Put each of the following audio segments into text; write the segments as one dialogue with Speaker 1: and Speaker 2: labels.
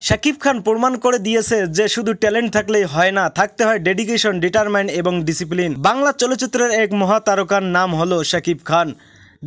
Speaker 1: শাকিব খান প্রমাণ করে দিয়েছে যে শুধু ট্যালেন্ট থাকলেই হয় না, থাকতে হয় ডেডিকেশন, ডিটারমাইন্ড এবং ডিসিপ্লিন। বাংলা চলচ্চিত্রের এক মহাতারকার নাম হলো শাকিব খান।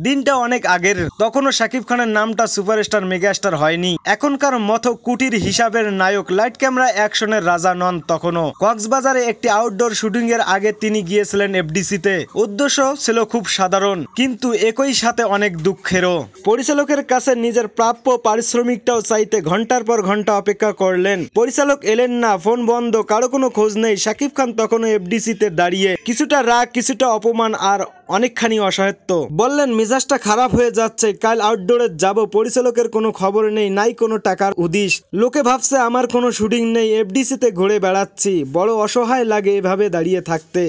Speaker 1: দিনটা অনেক আগের, তখনও শাকিব খানের নামটা সুপারস্টার মেগাস্টার হয়নি। এখনকার মতো কুটির হিসাবের নায়ক, লাইট ক্যামেরা অ্যাকশনের রাজা নন তখনও। কক্সবাজারে একটি আউটডোর শুটিং এর আগে তিনি গিয়েছিলেন এফডিসিতে। উদ্দেশ্য ছিল খুব সাধারণ, কিন্তু একই সাথে অনেক দুঃখেরও। পরিচালকের কাছে নিজের প্রাপ্য পারিশ্রমিকটাও চাইতে ঘন্টার পর ঘন্টা অপেক্ষা করলেন। পরিচালক এলেন না, ফোন বন্ধ, কারো কোনো খোঁজ নেই। শাকিব খান তখনও এফডিসিতে দাঁড়িয়ে, কিছুটা রাগ, কিছুটা অপমান আর অনেকখানি অসহায়ত্ব। বললেন, মেজাজটা খারাপ হয়ে যাচ্ছে, কাল আউটডোরে যাব। পরিচালকের কোনো খবর নেই, নাই কোনো টাকার উদিশ। লোকে ভাবছে আমার কোনো শুটিং নেই, এফডিসিতে ঘুরে বেড়াচ্ছি। বড় অসহায় লাগে এভাবে দাঁড়িয়ে থাকতে।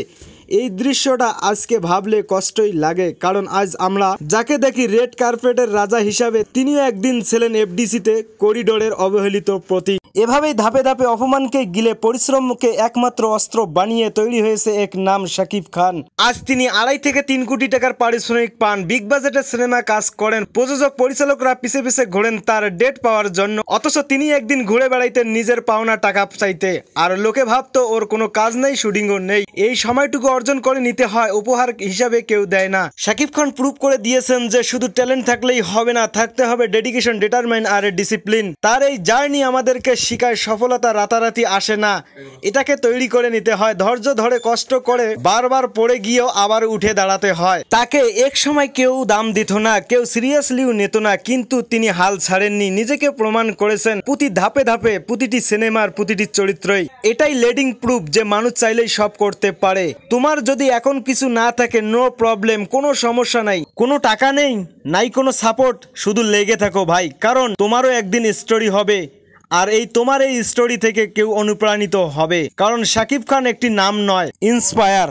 Speaker 1: এই দৃশ্যটা আজকে ভাবলে কষ্টই লাগে, কারণ আজ আমরা যাকে দেখি রেড কার্পেটের রাজা হিসাবে, তিনিও একদিন ছিলেন এফডিসিতে করিডোরের অবহেলিত প্রতীক। এভাবেই ধাপে ধাপে অপমানকে গিলে পরিশ্রমকে একমাত্র অস্ত্র বানিয়ে তৈরি হয়েছে এক নাম, শাকিব খান। আজ তিনি 2.5 থেকে 3 কোটি টাকার পারিশ্রমিক পান, বিগ বাজেটের সিনেমা কাজ করেন, প্রযোজক পরিচালকরা পিছে পিছে ঘোরেন তার ডেট পাওয়ার জন্য। অথচ তিনি একদিন ঘুরে বেড়াইতেন নিজের পাওনা টাকা চাইতে, আর লোকে ভাবতো ওর কোনো কাজ নেই, শুটিংও নেই। এই সময়টুকু অর্জন করে নিতে হয়, উপহার হিসাবে কেউ দেয় না। শাকিব খান প্রুভ করে দিয়েছেন যে শুধু ট্যালেন্ট থাকলেই হবে না, থাকতে হবে ডেডিকেশন, ডিটারমাইন্ড আর ডিসিপ্লিন। তার এই জার্নি আমাদেরকে শিখায় সফলতা রাতারাতি আসে না, এটাকে তৈরি করে নিতে হয়। ধৈর্য ধরে কষ্ট করে বারবার পড়ে গিয়েও আবার উঠে দাঁড়াতে হয়। তাকে এক সময় কেউ দাম দিত না, কেউ সিরিয়াসলিও নিত না, কিন্তু তিনি হাল ছাড়েননি, নিজেকে প্রমাণ করেছেন প্রতি ধাপে ধাপে, প্রতিটি সিনেমার প্রতিটি চরিত্রই। এটাই লিডিং প্রুফ যে মানুষ চাইলেই সব করতে পারে। তোমার যদি এখন কিছু না থাকে, নো প্রবলেম, কোনো সমস্যা নাই, কোনো টাকা নেই, নাই কোনো সাপোর্ট, শুধু লেগে থাকো ভাই, কারণ তোমারও একদিন স্টোরি হবে। আর তোমার এই স্টোরি থেকে কেউ অনুপ্রাণিত হবে, কারণ শাকিব খান একটি নাম নয়, ইন্সপায়ার।